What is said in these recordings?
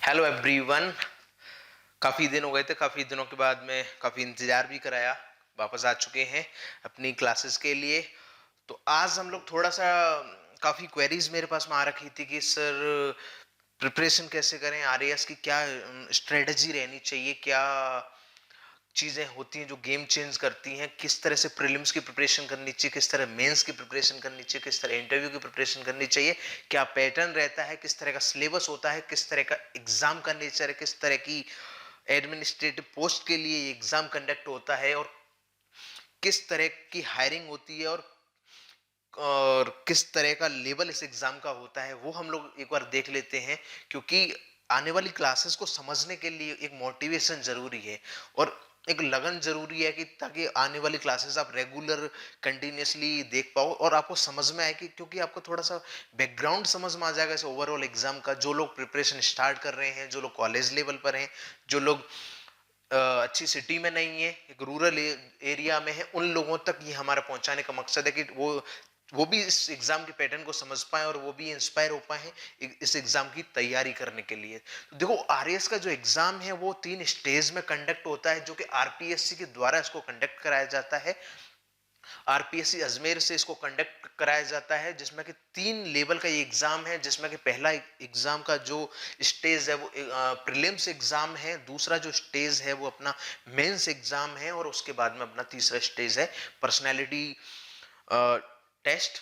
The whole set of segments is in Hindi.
Hello everyone. काफ़ी दिन हो गए थे, काफ़ी दिनों के बाद में काफ़ी इंतज़ार भी कराया, वापस आ चुके हैं अपनी क्लासेस के लिए। तो आज हम लोग थोड़ा सा काफ़ी क्वेरीज मेरे पास में आ रखी थी कि सर प्रिपरेशन कैसे करें, आरएएस की क्या स्ट्रेटजी रहनी चाहिए, क्या चीज़ें होती हैं जो गेम चेंज करती हैं, किस तरह से प्रीलिम्स की प्रिपरेशन करनी चाहिए, किस तरह मेंस की प्रिपरेशन करनी चाहिए, किस तरह इंटरव्यू की प्रिपरेशन करनी चाहिए, क्या पैटर्न रहता है, किस तरह का सिलेबस होता है, किस तरह का एग्जाम का नेचर है, किस तरह की एडमिनिस्ट्रेटिव पोस्ट के लिए एग्जाम कंडक्ट होता है, और किस तरह की हायरिंग होती है, और किस तरह का लेवल इस एग्जाम का होता है, वो हम लोग एक बार देख लेते हैं। क्योंकि आने वाली क्लासेस को समझने के लिए एक मोटिवेशन जरूरी है और एक लगन जरूरी है, कि ताकि आने वाली क्लासेस आप रेगुलर कंटिन्यूअसली देख पाओ और आपको समझ में आए, कि क्योंकि आपको थोड़ा सा बैकग्राउंड समझ में आ जाएगा इस ओवरऑल एग्जाम का। जो लोग प्रिपरेशन स्टार्ट कर रहे हैं, जो लोग कॉलेज लेवल पर हैं, जो लोग अच्छी सिटी में नहीं है, एक रूरल एरिया में है, उन लोगों तक ये हमारा पहुंचाने का मकसद है कि वो भी इस एग्जाम के पैटर्न को समझ पाए और वो भी इंस्पायर हो पाए हैं इस एग्जाम की तैयारी करने के लिए। तो देखो, आरएएस का जो एग्जाम है वो 3 स्टेज में कंडक्ट होता है, जो कि आरपीएससी के द्वारा इसको कंडक्ट कराया जाता है। आरपीएससी अजमेर से इसको कंडक्ट कराया जाता है, जिसमें कि 3 लेवल का ये एग्जाम है। जिसमें कि पहला एग्जाम का जो स्टेज है वो प्रीलिम्स एग्जाम है, दूसरा जो स्टेज है वो अपना मेंस एग्जाम है, और उसके बाद में अपना तीसरा स्टेज है पर्सनैलिटी टेस्ट,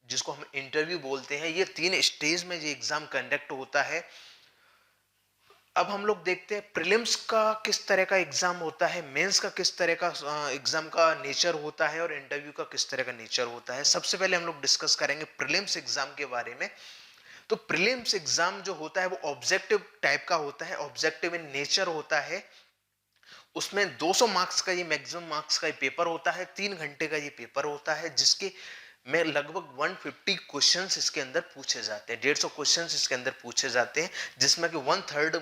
जिसको हम इंटरव्यू बोलते हैं। ये 3 स्टेज में ये एग्जाम कंडक्ट होता है। अब हम लोग देखते हैं प्रीलिम्स का किस तरह का एग्जाम होता है, मेंस का किस तरह का एग्जाम का नेचर होता है, और इंटरव्यू का किस तरह का नेचर होता है। सबसे पहले हम लोग डिस्कस करेंगे प्रीलिम्स एग्जाम के बारे में। तो प्रीलिम्स एग्जाम जो होता है वो ऑब्जेक्टिव टाइप का होता है, ऑब्जेक्टिव इन नेचर होता है। उसमें 200 मार्क्स का ये मैक्सिमम मार्क्स का ये पेपर होता है, 3 घंटे का ये पेपर होता है, जिसके में लगभग 150 क्वेश्चंस इसके अंदर पूछे जाते हैं, 150 क्वेश्चंस इसके अंदर पूछे जाते हैं, जिसमें कि 1/3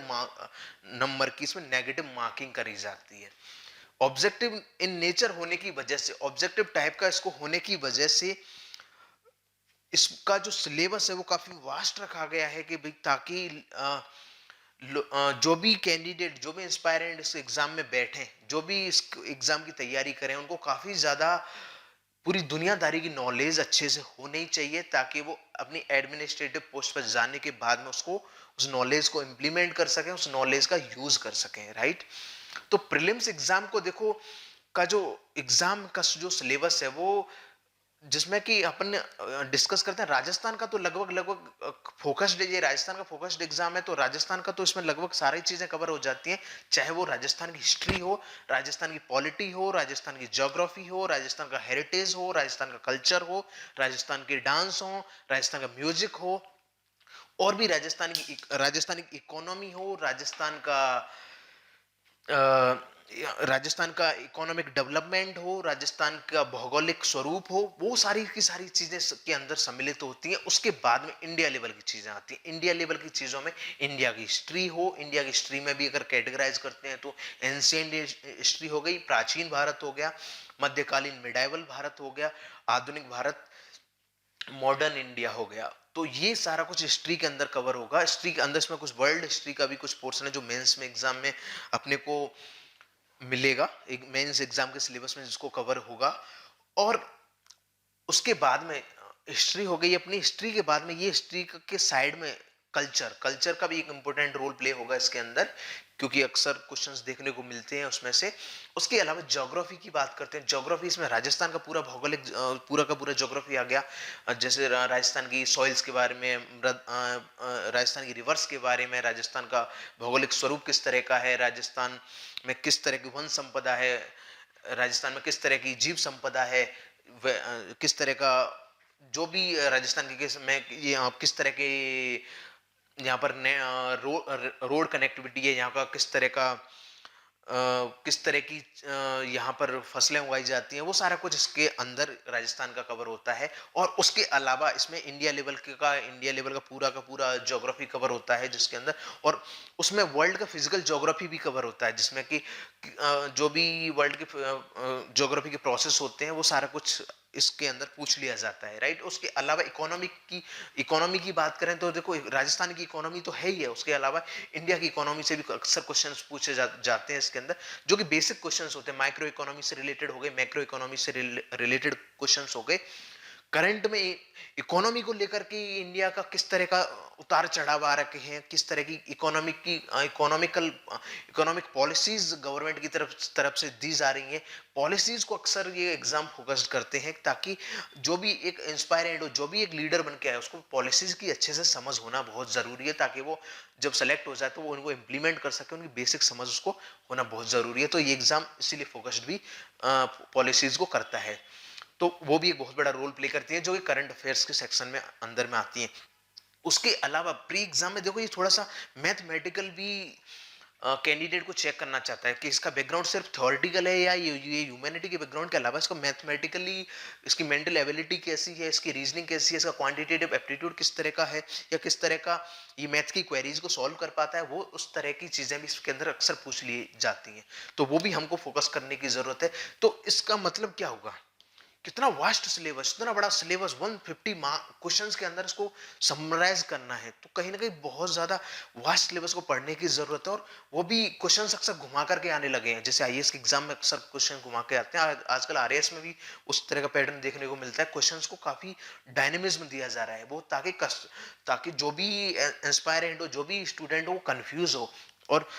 नंबर की इसमें नेगेटिव मार्किंग करी जाती है। ऑब्जेक्टिव इन नेचर होने की वजह से, ऑब्जेक्टिव टाइप का इसको होने की वजह से, इसका जो सिलेबस है वो काफी वास्ट रखा गया है, कि भाई ताकि जो भी कैंडिडेट, जो भी इंस्पायरेंट इस एग्जाम में बैठे, जो भी इस एग्जाम की तैयारी करें, उनको काफी ज्यादा पूरी दुनियादारी की नॉलेज अच्छे से होनी चाहिए, ताकि वो अपनी एडमिनिस्ट्रेटिव पोस्ट पर जाने के बाद में उसको, उस नॉलेज को इंप्लीमेंट कर सकें, उस नॉलेज का यूज कर सकें, राइट। तो प्रीलिम्स एग्जाम को देखो, का जो एग्जाम का जो सिलेबस है वो, जिसमें कि अपन डिस्कस करते हैं, राजस्थान का तो लगभग लगभग फोकस्ड, ये राजस्थान का फोकस्ड एग्जाम है, तो राजस्थान का तो इसमें लगभग सारी चीजें कवर हो जाती हैं। चाहे वो राजस्थान की हिस्ट्री हो, राजस्थान की पॉलिटी हो, राजस्थान की ज्योग्राफी हो, राजस्थान का हेरिटेज हो, राजस्थान का कल्चर हो, राजस्थान के डांस हो, राजस्थान का म्यूजिक हो, और भी राजस्थान की इकोनॉमी हो, राजस्थान का इकोनॉमिक डेवलपमेंट हो, राजस्थान का भौगोलिक स्वरूप हो, वो सारी की सारी चीजें के अंदर सम्मिलित होती हैं। उसके बाद में इंडिया लेवल की चीजें आती हैं। इंडिया लेवल की चीजों में इंडिया की हिस्ट्री हो, इंडिया की हिस्ट्री में भी अगर कैटेगराइज करते हैं तो एंशिएंट हिस्ट्री हो गई, प्राचीन भारत हो गया, मध्यकालीन मिडाइवल भारत हो गया, आधुनिक भारत, मॉडर्न इंडिया हो गया। तो ये सारा कुछ हिस्ट्री के अंदर कवर होगा। हिस्ट्री के अंदर इसमें कुछ वर्ल्ड हिस्ट्री का भी कुछ पोर्शन है, जो मेंस में एग्जाम में अपने को मिलेगा, एक मेंस एग्जाम के सिलेबस में जिसको कवर होगा। और उसके बाद में हिस्ट्री हो गई अपनी, हिस्ट्री के बाद में ये हिस्ट्री के साइड में कल्चर का भी एक इंपॉर्टेंट रोल प्ले होगा इसके अंदर, क्योंकि अक्सर क्वेश्चंस देखने को मिलते हैं उसमें से। उसके अलावा ज्योग्राफी की बात करते हैं। ज्योग्राफी इसमें राजस्थान का पूरा भौगोलिक पूरा का पूरा ज्योग्राफी आ गया। जैसे राजस्थान की सॉइल्स के बारे में, राजस्थान की रिवर्स के बारे में, राजस्थान का भौगोलिक स्वरूप किस तरह का है, राजस्थान में किस तरह की वन संपदा है, राजस्थान में किस तरह की जीव संपदा है, किस तरह का, जो भी राजस्थान के केस में ये आप किस तरह के यहाँ पर रोड कनेक्टिविटी है, यहाँ का किस तरह का किस तरह की यहाँ पर फसलें उगाई जाती हैं, वो सारा कुछ इसके अंदर राजस्थान का कवर होता है। और उसके अलावा इसमें इंडिया लेवल का पूरा ज्योग्राफी कवर होता है जिसके अंदर, और उसमें वर्ल्ड का फिजिकल ज्योग्राफी भी कवर होता है, जिसमें कि जो भी वर्ल्ड के ज्योग्राफी के प्रोसेस होते हैं वो सारा कुछ इसके अंदर पूछ लिया जाता है, राइट। उसके अलावा इकोनॉमी की बात करें तो देखो राजस्थान की इकोनॉमी तो है ही है, उसके अलावा इंडिया की इकोनॉमी से भी अक्सर क्वेश्चंस पूछे जाते हैं इसके अंदर, जो कि बेसिक क्वेश्चंस होते हैं, माइक्रो इकोनॉमी से रिलेटेड हो गए, मैक्रो इकोनॉमी से रिलेटेड क्वेश्चंस हो गए। करंट में इकोनॉमी को लेकर के इंडिया का किस तरह का उतार चढ़ाव आ रखे हैं, किस तरह की इकोनॉमिक पॉलिसीज गवर्नमेंट की तरफ से दी जा रही हैं, पॉलिसीज को अक्सर ये एग्जाम फोकस करते हैं, ताकि जो भी एक इंस्पायरेंट हो, जो भी एक लीडर बन के आए, उसको पॉलिसीज की अच्छे से समझ होना बहुत जरूरी है, ताकि वो जब सेलेक्ट हो जाए तो वो उनको इम्प्लीमेंट कर सके, उनकी बेसिक समझ उसको होना बहुत जरूरी है। तो ये एग्जाम इसीलिए फोकस्ड भी पॉलिसीज को करता है। तो वो भी एक बहुत बड़ा रोल प्ले करती है, जो कि करंट अफेयर्स के सेक्शन में अंदर में आती है। उसके अलावा प्री एग्जाम में देखो ये थोड़ा सा मैथमेटिकल भी कैंडिडेट को चेक करना चाहता है कि इसका बैकग्राउंड सिर्फ थ्योरेटिकल है, या ये ह्यूमैनिटी के बैकग्राउंड के अलावा इसको मैथमेटिकली इसकी मेंटल एबिलिटी कैसी है, इसकी रीजनिंग कैसी है, इसका क्वांटिटेटिव एप्टीट्यूड किस तरह का है, या किस तरह का ये मैथ की क्वेरीज को सॉल्व कर पाता है, वो उस तरह की चीजें भी इसके अंदर अक्सर पूछ ली जाती हैं। तो वो भी हमको फोकस करने की जरूरत है। तो इसका मतलब क्या होगा, कितना वास्ट सिलेबस, इतना बड़ा सिलेबस, 150 क्वेश्चंस के अंदर इसको समराइज करना है, तो कहीं ना कहीं बहुत ज्यादा वास्ट सिलेबस को पढ़ने की जरूरत है। और वो भी क्वेश्चंस अक्सर घुमा करके आने लगे हैं, जैसे आईएएस के एग्जाम में अक्सर क्वेश्चन घुमा के आते हैं, आजकल आरएएस में भी उस तरह का पैटर्न देखने को मिलता है। क्वेश्चंस को काफी डायनेमिज्म दिया जा रहा है, वो ताकि जो भी इंस्पायरेंट हो, जो भी स्टूडेंट हो, वो कंफ्यूज हो, और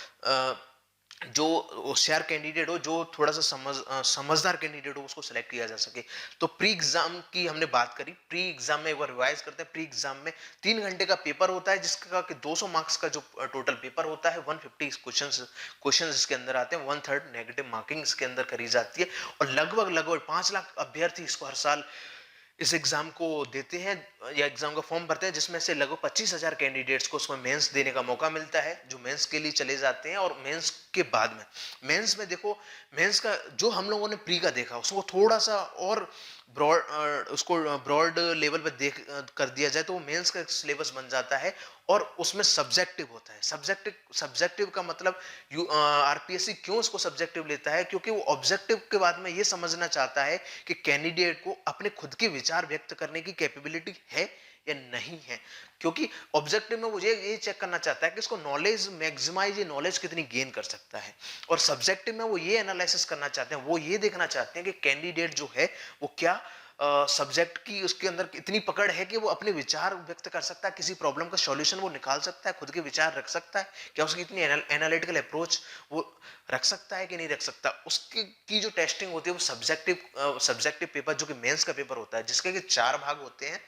जो होशियार कैंडिडेट हो, जो थोड़ा सा समझदार कैंडिडेट हो, उसको सिलेक्ट किया जा सके। तो प्री एग्जाम की हमने बात करी, प्री एग्जाम में एक बार रिवाइज करते हैं। प्री एग्जाम में 3 घंटे का पेपर होता है, जिसका कि 200 मार्क्स का जो टोटल पेपर होता है, 150 क्वेश्चंस इसके अंदर आते हैं, 1/3 नेगेटिव मार्किंग इसके अंदर करी जाती है, और लगभग 5 लाख अभ्यर्थी इसको हर साल इस एग्जाम को देते हैं, या एग्जाम का फॉर्म भरते हैं, जिसमें से लगभग 25,000 कैंडिडेट्स को उसमें मेंस देने का मौका मिलता है, जो मेंस के लिए चले जाते हैं। और मेंस के बाद में मेंस में देखो, मेंस का जो हम लोगों ने प्री का देखा, उसको थोड़ा सा और ब्रॉड लेवल पे देख कर दिया जाए, तो वो मेंस का सिलेबस बन जाता है, और उसमें सब्जेक्टिव होता है। सब्जेक्टिव का मतलब आरपीएससी क्यों उसको सब्जेक्टिव लेता है, क्योंकि वो ऑब्जेक्टिव के बाद में ये समझना चाहता है कि कैंडिडेट को अपने खुद के विचार व्यक्त करने की कैपेबिलिटी है या नहीं है। क्योंकि ऑब्जेक्टिव में मुझे ये चेक करना चाहता है कि इसको नॉलेज मैक्सिमाइज, नॉलेज कितनी गेन कर सकता है, और सब्जेक्टिव में वो ये एनालिसिस करना चाहते हैं, वो ये देखना चाहते हैं कि कैंडिडेट जो है वो क्या सब्जेक्ट की उसके अंदर इतनी पकड़ है कि वो अपने विचार व्यक्त कर सकता है, किसी प्रॉब्लम का सॉल्यूशन वो निकाल सकता है, खुद के विचार रख सकता है, क्या उसकी इतनी एनालिटिकल अप्रोच वो रख सकता है कि नहीं रख सकता। उसकी की जो टेस्टिंग होती है वो सब्जेक्टिव पेपर, जो कि मेंस का पेपर होता है, जिसके के 4 भाग होते हैं,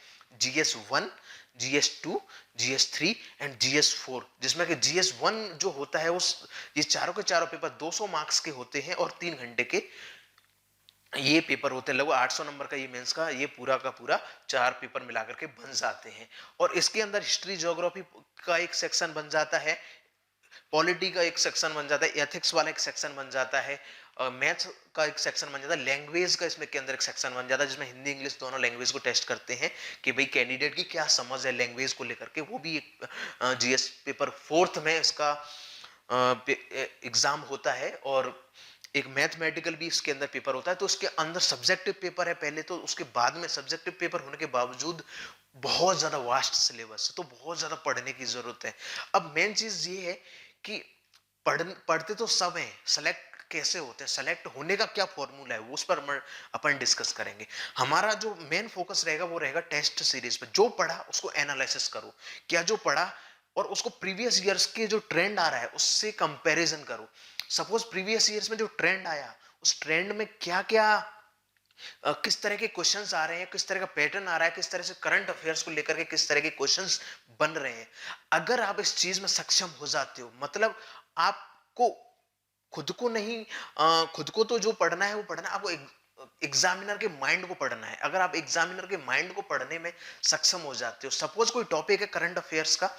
GS1, GS2, GS3 and GS4, जिसमें कि GS1 जो होता है, उस ये चारों के चारों पेपर 200 मार्क्स के होते हैं, और 3 घंटे के ये पेपर होते हैं। लगभग 800 नंबर का ये मेंस का ये पूरा का पूरा 4 पेपर मिलाकर के बन जाते हैं। और इसके अंदर हिस्ट्री, ज्योग्राफी का एक सेक्शन बन जाता है, पॉलिटी का एक सेक्शन बन जाता है, एथिक्स वाला एक सेक्शन बन जाता है, मैथ्स का एक सेक्शन बन जाता है, लैंग्वेज का इसमें के अंदर एक सेक्शन बन जाता है, जिसमें हिंदी इंग्लिश दोनों लैंग्वेज को टेस्ट करते हैं कि भाई कैंडिडेट की क्या समझ है लैंग्वेज को लेकर के। वो भी एक जीएस पेपर 4th में इसका एग्जाम होता है, और एक मैथमेटिकल भी इसके अंदर पेपर होता है। तो उसके अंदर सब्जेक्टिव पेपर है पहले, तो उसके बाद में सब्जेक्टिव पेपर होने के बावजूद बहुत ज्यादा वास्ट सिलेबस है, तो बहुत ज्यादा पढ़ने की जरूरत है। अब मेन चीज ये है कि पढ़ते तो सब हैं, सेलेक्ट कैसे होते हैं, सेलेक्ट होने का क्या फॉर्मूला है, वो उस पर अपन डिस्कस करेंगे। हमारा जो मेन फोकस रहेगा वो रहेगा टेस्ट सीरीज पे। जो पढ़ा उसको एनालिसिस करो, क्या जो पढ़ा और उसको प्रीवियस ईयर्स के जो ट्रेंड आ रहा है उससे कंपैरिजन करो। सपोज प्रीवियस ईयर्स में जो ट्रेंड आया, उस ट्रेंड में क्या क्या किस तरह के क्वेश्चंस आ रहे हैं, किस तरह का पैटर्न आ रहा है, किस तरह से करंट अफेयर्स को लेकर के किस तरह के क्वेश्चंस बन रहे हैं। अगर आप इस चीज में सक्षम हो जाते हो, मतलब आपको खुद को नहीं, खुद को तो जो पढ़ना है वो पढ़ना है, आपको एग्जामिनर के माइंड को पढ़ना है। अगर आप एग्जामिनर के माइंड को पढ़ने में सक्षम हो जाते हो, सपोज कोई टॉपिक है करंट अफेयर्स का,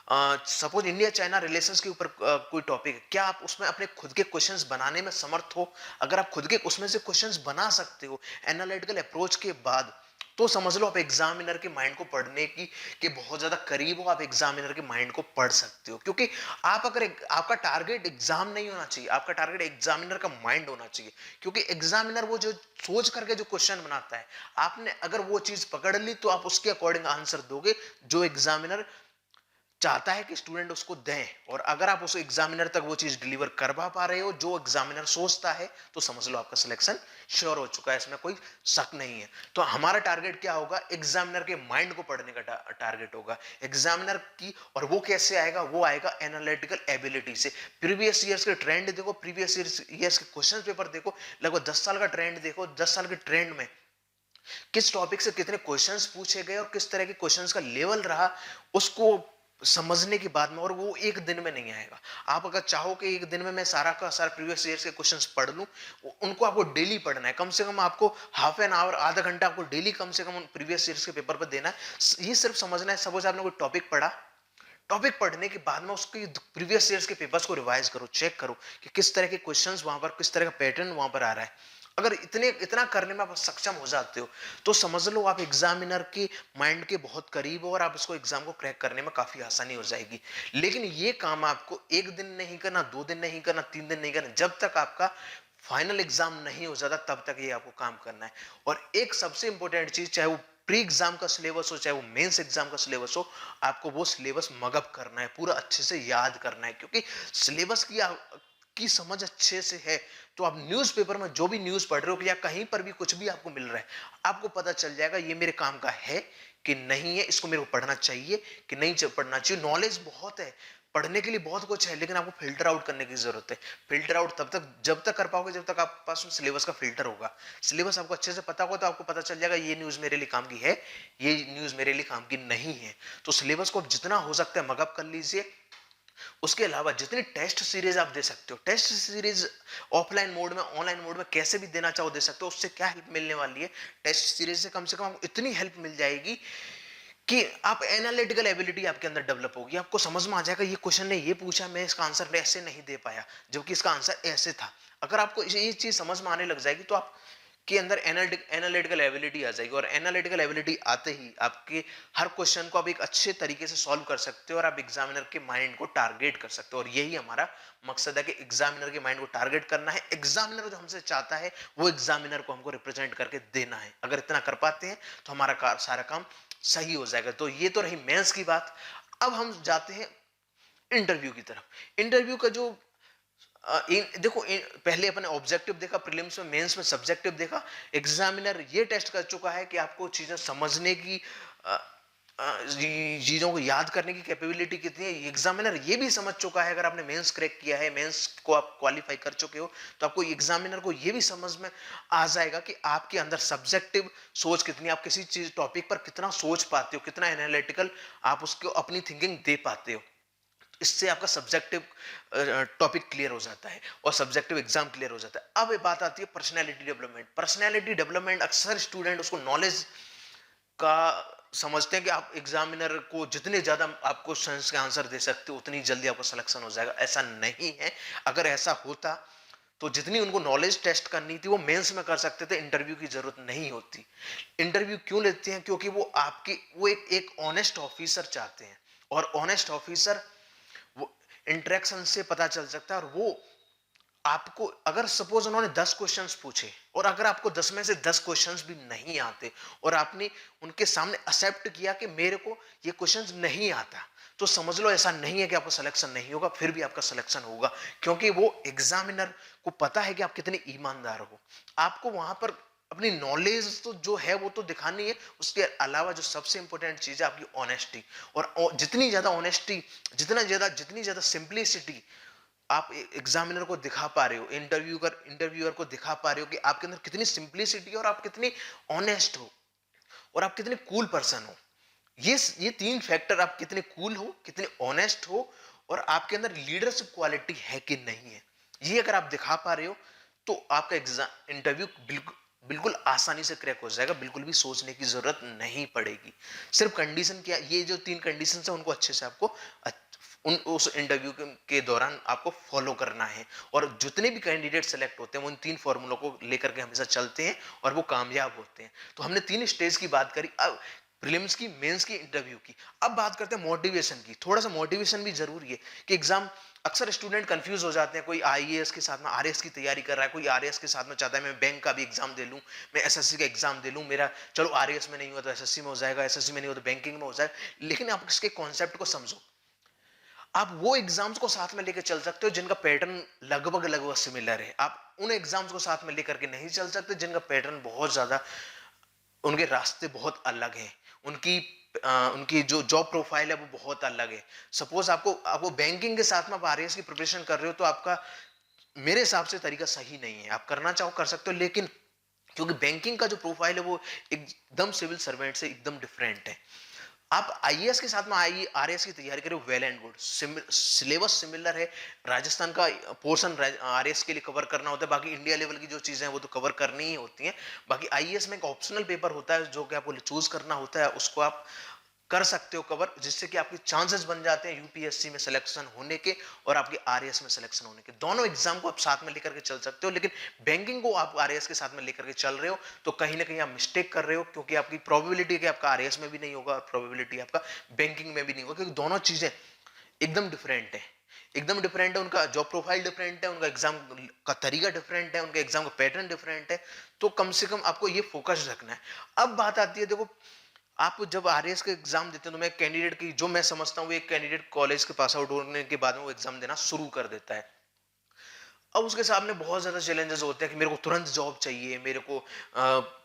सपोज इंडिया चाइना रिलेशंस के ऊपर कोई टॉपिक है, क्या आप उसमें अपने खुद के क्वेश्चंस बनाने में समर्थ हो? अगर आप खुद के उसमें से क्वेश्चंस बना सकते हो एनालिटिकल अप्रोच के बाद, तो समझ लो आप एग्जामिनर के माइंड को पढ़ने की के बहुत ज्यादा करीब हो, आप एग्जामिनर के माइंड को पढ़ सकते हो। क्योंकि आप अगर आपका टारगेट एग्जाम नहीं होना चाहिए, आपका टारगेट एग्जामिनर का माइंड होना चाहिए। क्योंकि एग्जामिनर वो जो सोच करके जो क्वेश्चन बनाता है, आपने अगर वो चीज पकड़ ली तो आप उसके अकॉर्डिंग आंसर दोगे जो एग्जामिनर चाहता है कि स्टूडेंट उसको दें। और अगर आप उस एग्जामिनर तक वो चीज डिलीवर करवा पा रहे हो जो एग्जामिनर सोचता है, तो समझ लो आपका सिलेक्शन श्योर हो चुका है, इसमें कोई शक नहीं है। तो हमारा टारगेट क्या होगा, एग्जामिनर के माइंड को पढ़ने का टारगेट होगा एग्जामिनर की। और वो कैसे आएगा, वो आएगा एनालिटिकल एबिलिटी से। प्रीवियस ईयर्स के ट्रेंड देखो, प्रीवियस ईयर्स के क्वेश्चन पेपर देखो, लगभग 10 साल का ट्रेंड देखो, 10 साल के ट्रेंड में किस टॉपिक से कितने क्वेश्चंस पूछे गए और किस तरह के क्वेश्चंस का लेवल रहा, उसको समझने के बाद में। और वो एक दिन में नहीं आएगा। आप अगर चाहो कि एक दिन में मैं सारा का सारा प्रीवियस ईयर्स के क्वेश्चंस पढ़ लूं, उनको आपको डेली पढ़ना है। कम से कम आपको हाफ एन आवर, आधा घंटा आपको डेली कम से कम उन प्रीवियस ईयर्स के पेपर पर देना है। ये सिर्फ समझना है, सपोज आपने कोई टॉपिक पढ़ा, टॉपिक पढ़ने के बाद में उसके प्रीवियस ईयर्स के पेपर्स को रिवाइज करो, चेक करो कि किस तरह के क्वेश्चंस वहां पर, किस तरह का पैटर्न वहां पर आ रहा है। अगर इतना करने में आप सक्षम हो जाते हो, तो समझ लो आप एग्जामिनर के माइंड के बहुत करीब हो और आप इसको एग्जाम को क्रैक करने में काफी आसानी हो जाएगी। लेकिन ये काम आपको एक दिन नहीं करना, 2 दिन नहीं करना, 3 दिन नहीं करना, जब तक आपका फाइनल एग्जाम नहीं हो जाता तब तक ये आपको काम करना है। और एक सबसे इंपॉर्टेंट चीज, चाहे वो प्री एग्जाम का सिलेबस हो, चाहे वो मेंस एग्जाम का सिलेबस हो, आपको वो सिलेबस मगअप करना है, पूरा अच्छे से याद करना है। क्योंकि सिलेबस की समझ अच्छे से है तो आप न्यूज़पेपर में जो भी न्यूज़ पढ़ रहे हो या कहीं पर भी कुछ भी आपको मिल रहा है, आपको पता चल जाएगा ये मेरे काम का है कि नहीं है, इसको मेरे को पढ़ना चाहिए कि नहीं पढ़ना चाहिए। नॉलेज बहुत है, पढ़ने के लिए बहुत कुछ है, लेकिन आपको फिल्टर आउट करने की जरूरत है। फिल्टर आउट तब तक जब तक कर पाओगे जब तक आपके पास सिलेबस का फिल्टर होगा। सिलेबस आपको अच्छे से पता होगा तो आपको पता चल जाएगा ये न्यूज़ मेरे लिए काम की है, ये न्यूज़ मेरे लिए काम की नहीं है। तो सिलेबस को जितना हो सकता है मगअप कर लीजिए। उसके अलावा जितनी टेस्ट सीरीज आप दे सकते हो, टेस्ट सीरीज ऑफलाइन मोड में, ऑनलाइन मोड में कैसे भी देना चाहो दे सकते हो। उससे क्या हेल्प मिलने वाली है, टेस्ट सीरीज से कम आपको इतनी हेल्प मिल जाएगी कि आप एनालिटिकल एबिलिटी आपके अंदर डेवलप होगी। आपको समझ में आ जाएगा ये क्वेश्चन ने ये पूछा, मैं इसका आंसर ऐसे नहीं दे पाया जबकि इसका आंसर ऐसे था। अगर आपको ये चीज समझ में आने लग जाएगी तो आप के अंदर एनालिटिकल एबिलिटी आ जाएगी। और एनालिटिकल एबिलिटी आते ही आपके हर क्वेश्चन को आप एक अच्छे तरीके से सॉल्व कर सकते हो और आप एग्जामिनर के माइंड को टारगेट कर सकते हो। और यही हमारा मकसद है कि एग्जामिनर के माइंड को टारगेट करना है। एग्जामिनर जो हमसे चाहता है वो एग्जामिनर को हमको रिप्रेजेंट करके देना है। अगर इतना कर पाते हैं तो हमारा सारा काम सही हो जाएगा। तो ये तो रही मेंस की बात। अब हम जाते हैं इंटरव्यू की तरफ। इंटरव्यू का जो देखो पहले अपने ऑब्जेक्टिव देखा, प्रीलिम्स में, मेंस में सब्जेक्टिव देखा। एग्जामिनर ये टेस्ट कर चुका है कि आपको चीजें समझने की, चीजों को याद करने की कैपेबिलिटी कितनी है। एग्जामिनर ये भी समझ चुका है, अगर आपने मेंस क्रैक किया है, मेंस को आप क्वालिफाई कर चुके हो, तो आपको एग्जामिनर को ये भी समझ में आ जाएगा कि आपके अंदर सब्जेक्टिव सोच कितनी, आप किसी चीज टॉपिक पर कितना सोच पाते हो, कितना एनालिटिकल आप उसको अपनी थिंकिंग दे पाते हो। इससे आपका सब्जेक्टिव टॉपिक क्लियर हो जाता है और सब्जेक्टिव एग्जाम क्लियर हो जाता है। अब ये बात आती है पर्सनैलिटी डेवलपमेंट। पर्सनैलिटी डेवलपमेंट अक्सर स्टूडेंट उसको नॉलेज का समझते हैं कि आप एग्जामिनर को जितने ज्यादा आप क्वेश्चंस के आंसर दे सकते हो उतनी जल्दी आपका सिलेक्शन हो जाएगा। ऐसा नहीं है। अगर ऐसा होता तो जितनी उनको नॉलेज टेस्ट करनी थी वो मेंस में कर सकते थे, इंटरव्यू की जरूरत नहीं होती। इंटरव्यू क्यों लेते हैं? क्योंकि वो एक ऑनेस्ट ऑफिसर चाहते हैं। और ऑनेस्ट ऑफिसर वो इंटरेक्शन से पता चल सकता है। और वो आपको, अगर सपोज उन्होंने 10 क्वेश्चंस पूछे और अगर आपको 10 में से 10 क्वेश्चंस भी नहीं आते और आपने उनके सामने एक्सेप्ट किया कि मेरे को ये क्वेश्चंस नहीं आता, तो समझ लो ऐसा नहीं है कि आपका सिलेक्शन नहीं होगा, फिर भी आपका सिलेक्शन होगा। क्योंकि वो एग्जामिनर को पता है कि आप कितने ईमानदार हो। आपको वहां पर अपनी नॉलेज तो जो है वो तो दिखानी है, उसके अलावा जो सबसे इंपॉर्टेंट चीज है आपकी ऑनेस्टी। और जितनी ज्यादा ऑनेस्टी, जितनी ज्यादा सिंप्लिसिटी आप एग्जामिनर को दिखा पा रहे हो, इंटरव्यूअर को दिखा पा रहे हो कि आपके अंदर कितनी सिंप्लिसिटी और आप कितनी ऑनेस्ट हो और आप कितने कूल पर्सन हो। ये 3 फैक्टर, आप कितने कूल हो, कितने ऑनेस्ट हो और आपके अंदर लीडरशिप क्वालिटी है कि नहीं है, ये अगर आप दिखा पा रहे हो तो आपका एग्जाम इंटरव्यू बिल्कुल आसानी से क्रैक हो जाएगा। बिल्कुल भी सोचने की जरूरत नहीं पड़ेगी। सिर्फ कंडीशन क्या, ये जो 3 कंडीशन है उनको अच्छे से आपको उस इंटरव्यू के दौरान आपको फॉलो करना है। और जितने भी कैंडिडेट सेलेक्ट होते हैं वो इन 3 फॉर्मूलों को लेकर के हमेशा चलते हैं और वो कामयाब होते हैं। तो हमने 3 स्टेज की बात करी, अब प्रीलिम्स की, मेंस की, इंटरव्यू की। अब बात करते हैं मोटिवेशन की। थोड़ा सा मोटिवेशन भी जरूरी है कि एग्जाम, अक्सर स्टूडेंट कंफ्यूज हो जाते हैं, कोई आईएएस के साथ में आरएएस की तैयारी कर रहा है, कोई आरएएस के साथ में चाहता है मैं बैंक का भी एग्जाम दे लूं, मैं एसएससी का एग्जाम दे लूं, मेरा चलो आरएएस में नहीं हुआ तो एसएससी में हो जाएगा, एसएससी में नहीं हुआ तो बैंकिंग में हो जाएगा। लेकिन आप इसके कॉन्सेप्ट को समझो। आप वो एग्जाम्स को साथ में लेकर चल सकते हो जिनका पैटर्न लगभग लगभग सिमिलर है। आप उन एग्जाम्स को साथ में लेकर के नहीं चल सकते जिनका पैटर्न बहुत ज्यादा, उनके रास्ते बहुत अलग हैं, उनकी जो जॉब प्रोफाइल है वो बहुत अलग है। सपोज आपको आपको बैंकिंग के साथ में आप आरएएस की प्रिपरेशन कर रहे हो तो आपका मेरे हिसाब से तरीका सही नहीं है। आप करना चाहो कर सकते हो, लेकिन क्योंकि बैंकिंग का जो प्रोफाइल है वो एकदम सिविल सर्वेंट से एकदम डिफरेंट है। आप आईएएस के साथ में आई आरएएस की तैयारी करें, well and good, syllabus similar है। राजस्थान का पोर्शन आरएएस के लिए कवर करना होता है, बाकी इंडिया लेवल की जो चीजें हैं वो तो कवर करनी ही होती हैं। बाकी आईएएस में एक ऑप्शनल पेपर होता है जो कि आपको चूज करना होता है, उसको आप कर सकते हो कवर, जिससे कि आपके चांसेस बन जाते हैं यूपीएससी में सिलेक्शन होने के और आपके आरएएस में सिलेक्शन होने के। दोनों एग्जाम को आप साथ में लेकर के चल सकते हो, लेकिन बैंकिंग को आप आरएएस के साथ में लेकर के चल रहे हो तो कहीं ना कहीं आप मिस्टेक कर रहे हो, क्योंकि आपकी प्रोबेबिलिटी है कि आपका आरएएस में भी नहीं होगा और प्रोबेबिलिटी आपका बैंकिंग में भी नहीं होगा, क्योंकि दोनों चीजें एकदम डिफरेंट है। एकदम डिफरेंट है, उनका जॉब प्रोफाइल डिफरेंट है, उनका एग्जाम का तरीका डिफरेंट है, उनका एग्जाम का पैटर्न डिफरेंट है। तो कम से कम आपको ये फोकस रखना है। अब बात आती है, देखो आप जब आरएएस का एग्जाम देते हैं तो मैं कैंडिडेट की जो मैं समझता हूँ, एक कैंडिडेट कॉलेज के पास आउट होने के बाद में वो एग्जाम देना शुरू कर देता है। अब उसके सामने बहुत ज्यादा चैलेंजेस होते हैं कि मेरे को तुरंत जॉब चाहिए, मेरे को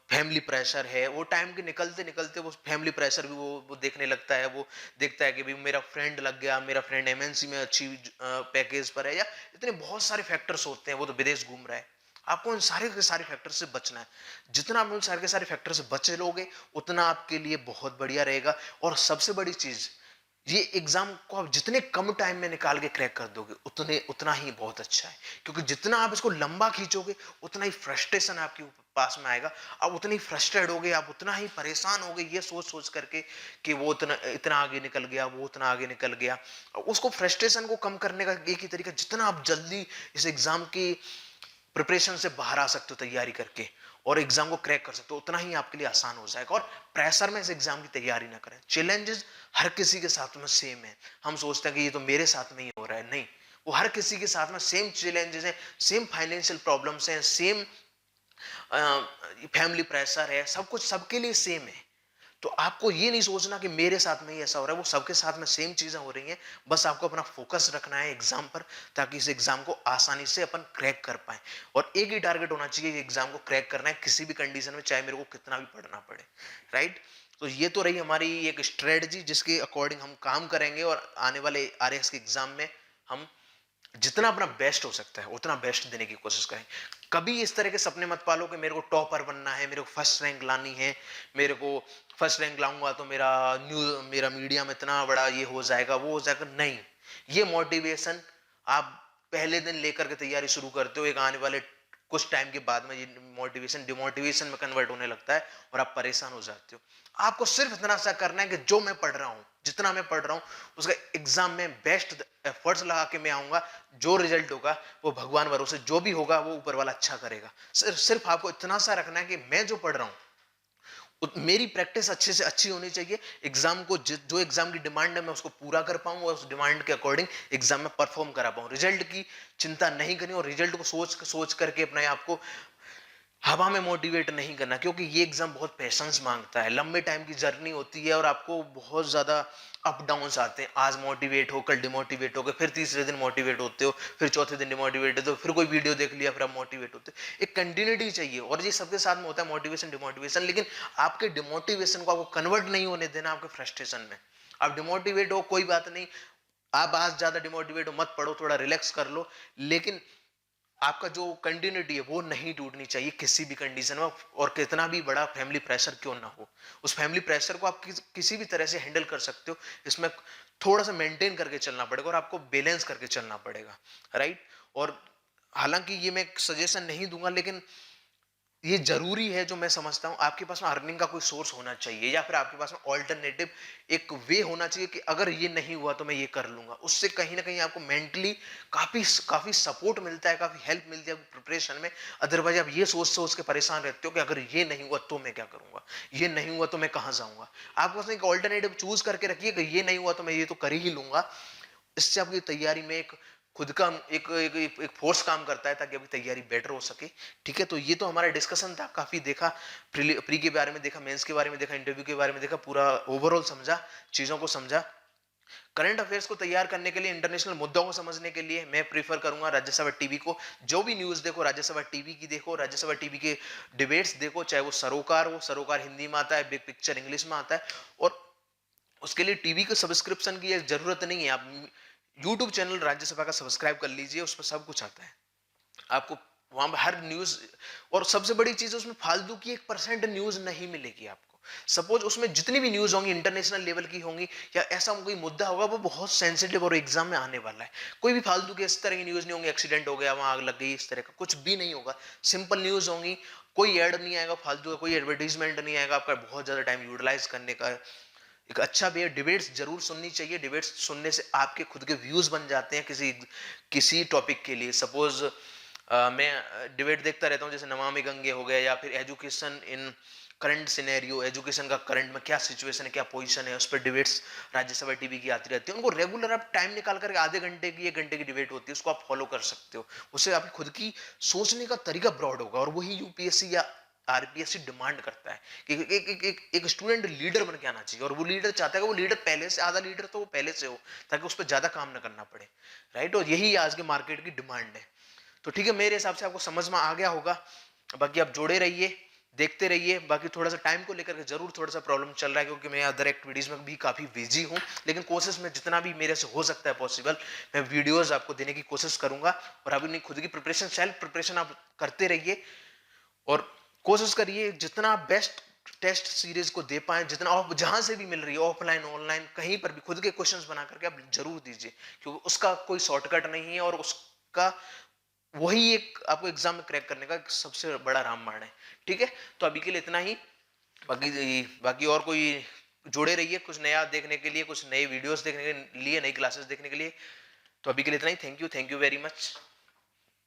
फैमिली प्रेशर है। वो टाइम के निकलते निकलते वो फैमिली प्रेशर भी वो देखने लगता है। वो देखता है कि भाई मेरा फ्रेंड लग गया, मेरा फ्रेंड एमएनसी में अच्छी पैकेज पर है, या इतने बहुत सारे फैक्टर्स होते हैं, वो तो विदेश घूम रहा है। आपको उन सारे के सारे फैक्टर से बचना है। जितना आप उन सारे के सारे फैक्टर से बच लोगे उतना आपके लिए बहुत बढ़िया रहेगा। और सबसे बड़ी चीज, ये एग्जाम को आप जितने कम टाइम में निकाल के क्रैक कर दोगे उतना ही बहुत अच्छा है। क्योंकि जितना आप इसको लंबा खींचोगे उतना ही फ्रस्ट्रेशन आपके पास में आएगा। आप उतनी फ्रस्ट्रेट होगे, आप उतना ही परेशान होगे ये सोच सोच करके कि वो इतना इतना आगे निकल गया, वो उतना आगे निकल गया। उसको फ्रस्ट्रेशन को कम करने का एक ही तरीका, जितना आप जल्दी इस एग्जाम की प्रिपरेशन से बाहर आ सकते हो तैयारी करके और एग्जाम को क्रैक कर सकते हो, उतना ही आपके लिए आसान हो जाएगा। और प्रेशर में इस एग्जाम की तैयारी ना करें। चैलेंजेस हर किसी के साथ में सेम है। हम सोचते हैं कि ये तो मेरे साथ में ही हो रहा है, नहीं, वो हर किसी के साथ में सेम चैलेंजेस हैं, सेम फाइनेंशियल प्रॉब्लम्स हैं, सेम फैमिली प्रेशर है, सब कुछ सबके लिए सेम है। तो आपको ये नहीं सोचना कि मेरे साथ में ही ऐसा हो रहा है, वो सबके साथ में सेम चीजें हो रही हैं। बस आपको अपना फोकस रखना है एग्जाम पर, ताकि इस एग्जाम को आसानी से अपन क्रैक कर पाए। और एक ही टारगेट होना चाहिए, एग्जाम को क्रैक करना है किसी भी कंडीशन में, चाहे मेरे को कितना भी पढ़ना पड़े। राइट। तो ये तो रही हमारी एक स्ट्रेटजी जिसके अकॉर्डिंग हम काम करेंगे और आने वाले आरएएस के एग्जाम में हम जितना अपना बेस्ट हो सकता है उतना बेस्ट देने की कोशिश करें। कभी इस तरह के सपने मत पालो कि मेरे को टॉपर बनना है, मेरे को फर्स्ट रैंक लानी है, मेरे को फर्स्ट रैंक लाऊंगा तो मेरा मीडिया में इतना बड़ा ये हो जाएगा, वो हो जाएगा। नहीं, ये मोटिवेशन आप पहले दिन लेकर के तैयारी शुरू करते हो, एक आने वाले कुछ टाइम के बाद में ये मोटिवेशन डिमोटिवेशन में कन्वर्ट होने लगता है और आप परेशान हो जाते हो। आपको सिर्फ इतना सा करना है कि जो मैं पढ़ रहा हूं, जितना मैं पढ़ रहा हूं उसका एग्जाम में बेस्ट एफर्ट्स लगा के मैं आऊंगा। जो रिजल्ट होगा वो भगवान भरोसे, जो भी होगा वो ऊपर वाला अच्छा करेगा। सिर्फ आपको इतना सा रखना है कि मैं जो पढ़ रहा हूं मेरी प्रैक्टिस अच्छे से अच्छी होनी चाहिए। एग्जाम को जो एग्जाम की डिमांड है मैं उसको पूरा कर पाऊं और उस डिमांड के अकॉर्डिंग एग्जाम में परफॉर्म करा पाऊं। रिजल्ट की चिंता नहीं करनी और रिजल्ट को सोच करके अपने आप को हवा में मोटिवेट नहीं करना, क्योंकि ये एग्जाम बहुत पेशेंस मांगता है, लंबे टाइम की जर्नी होती है और आपको बहुत ज्यादा अप डाउन्स आते हैं। आज मोटिवेट हो, कल डिमोटिवेट हो गए, फिर तीसरे दिन मोटिवेट होते हो, फिर चौथे दिन डिमोटिवेट होते हो, फिर कोई वीडियो देख लिया फिर आप मोटिवेट होते हो। एक कंटिन्यूटी चाहिए और ये सबके साथ में होता है, मोटिवेशन डिमोटिवेशन। लेकिन आपके डिमोटिवेशन को आपको कन्वर्ट नहीं होने देना आपके फ्रस्ट्रेशन में। आप डिमोटिवेट हो कोई बात नहीं, आप आज ज्यादा डिमोटिवेट हो मत पढ़ो, थोड़ा रिलैक्स कर लो, लेकिन आपका जो कंटिन्यूटी है वो नहीं टूटनी चाहिए किसी भी कंडीशन में। और कितना भी बड़ा फैमिली प्रेशर क्यों ना हो, उस फैमिली प्रेशर को आप किसी भी तरह से हैंडल कर सकते हो। इसमें थोड़ा सा मेंटेन करके चलना पड़ेगा और आपको बैलेंस करके चलना पड़ेगा। राइट। और हालांकि ये मैं सजेशन नहीं दूंगा, लेकिन ये ज़रूरी है, जो मैं समझता हूँ, आपके पास में अर्निंग का कोई सोर्स होना चाहिए, या फिर आपके पास में ऑल्टरनेटिव एक वे होना चाहिए कि अगर ये नहीं हुआ तो मैं ये कर लूँगा। उससे कहीं न कहीं आपको मेंटली काफ़ी सपोर्ट मिलता है, काफ़ी हेल्प मिलती है आपकी प्रिपरेशन में। अदरवाइज़ आप ये सोच-सोच के परेशान रहते हो कि अगर ये नहीं हुआ तो मैं क्या करूँगा? ये नहीं हुआ तो मैं कहाँ जाऊँगा? आपके पास एक ऑल्टरनेटिव चूज़ करके रखिए कि ये नहीं हुआ तो मैं ये तो कर ही लूँगा। इससे आपकी तैयारी में एक खुद का एक फोर्स काम करता है, ताकि आपकी तैयारी बेटर हो सके। ठीक है, तो ये तो हमारा डिस्कशन था, काफी देखा, प्री के बारे में देखा, मेंस के बारे में देखा, इंटरव्यू के बारे में देखा, पूरा ओवरऑल समझा, चीजों को समझा। करंट अफेयर्स को तैयार करने के लिए, इंटरनेशनल मुद्दों को समझने के लिए मैं प्रीफर करूंगा राज्यसभा टीवी को। जो भी न्यूज देखो राज्यसभा टीवी की देखो, राज्यसभा टीवी के डिबेट्स देखो, चाहे वो सरोकार हो, सरोकार हिंदी में आता है, बिग पिक्चर इंग्लिश में आता है। और उसके लिए टीवी के सब्सक्रिप्शन की जरूरत नहीं है, आप यूट्यूब चैनल राज्यसभा का सब्सक्राइब कर लीजिए, उस पर सब कुछ आता है आपको। वहां पर हर न्यूज, और सबसे बड़ी चीज उसमें फालतू की 1% न्यूज नहीं मिलेगी आपको। सपोज उसमें जितनी भी न्यूज होंगी इंटरनेशनल लेवल की होंगी, या ऐसा कोई मुद्दा होगा वो बहुत सेंसिटिव और एग्जाम में आने वाला है, कोई भी फालतू के इस तरह की न्यूज नहीं होंगी, एक्सीडेंट हो गया, वहां आग लग गई, इस तरह का कुछ भी नहीं होगा। सिंपल न्यूज होंगी, कोई ऐड नहीं आएगा फालतू का, कोई एडवर्टीजमेंट नहीं आएगा, आपका बहुत ज्यादा टाइम यूटिलाइज करने का एक अच्छा वे। डिबेट्स जरूर सुननी चाहिए, डिबेट्स सुनने से आपके खुद के व्यूज बन जाते हैं किसी किसी टॉपिक के लिए। सपोज मैं डिबेट देखता रहता हूँ, जैसे नमामि गंगे हो गया, या फिर education in current scenario, education का करंट में क्या सिचुएशन है, क्या पोजीशन है, उस पर डिबेट्स राज्यसभा टीवी की आती रहती है। उनको रेगुलर आप टाइम निकाल करके आधे घंटे की 1 घंटे की डिबेट होती है, उसको आप फॉलो कर सकते हो। उससे आपकी खुद की सोचने का तरीका ब्रॉड होगा, और वही यूपीएससी या आरपीएससी डिमांड करता है कि एक स्टूडेंट लीडर बन के आना चाहिए, और वो लीडर चाहता है कि वो लीडर पहले से, आधा लीडर तो वो पहले से हो, ताकि उस पर ज्यादा काम ना करना पड़े। राइट, और यही आज के मार्केट की डिमांड है। तो ठीक है, मेरे हिसाब से आपको समझ में आ गया होगा। बाकी आप जोड़े रहिए, देखते रहिए। बाकी थोड़ा सा टाइम को लेकर के जरूर थोड़ा सा प्रॉब्लम चल रहा है, क्योंकि मैं अदर एक्टिविटीज में भी काफी बिजी हूँ, लेकिन कोशिश में जितना भी मेरे से हो सकता है पॉसिबल, मैं वीडियोस आपको देने की कोशिश करूंगा। और अपनी खुद की प्रिपरेशन, सेल्फ प्रिपरेशन आप करते रहिए, और कोशिश करिए जितना बेस्ट टेस्ट सीरीज को दे पाए, जितना आप जहां से भी मिल रही है, ऑफलाइन ऑनलाइन कहीं पर भी, खुद के क्वेश्चंस बना करके आप जरूर दीजिए, क्योंकि उसका कोई शॉर्टकट नहीं है, और उसका वही एक आपको एग्जाम में क्रैक करने का एक सबसे बड़ा रामबाण है। ठीक है, तो अभी के लिए इतना ही। बाकी बाकी और कोई, जुड़े रहिए कुछ नया देखने के लिए, कुछ नए वीडियोस देखने के लिए, नई क्लासेस देखने के लिए। तो अभी के लिए इतना ही। Thank you very much.